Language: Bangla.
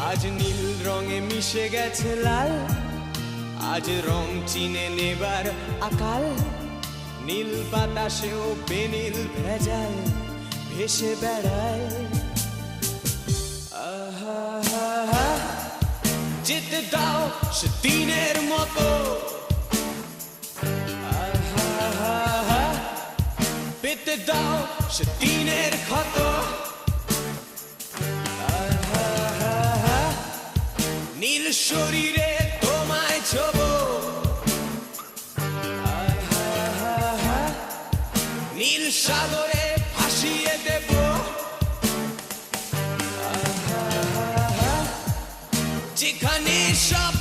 আজ নীল রঙে মিশে গেছে লাল, আজ রং চিনে নেবার আকাল। নীল বাতাসেও বেনীল ভেজাল ভেসে বেড়ায়। আহা, যেতে দাও সে দিনের মতো, আহা, পেতে দাও সে দিনের ক্ষত। আহা, নীল শরীরে তোমায় ছোবো, আহা, নীল সাগরে ভাসিয়ে দেব। যেখানে সব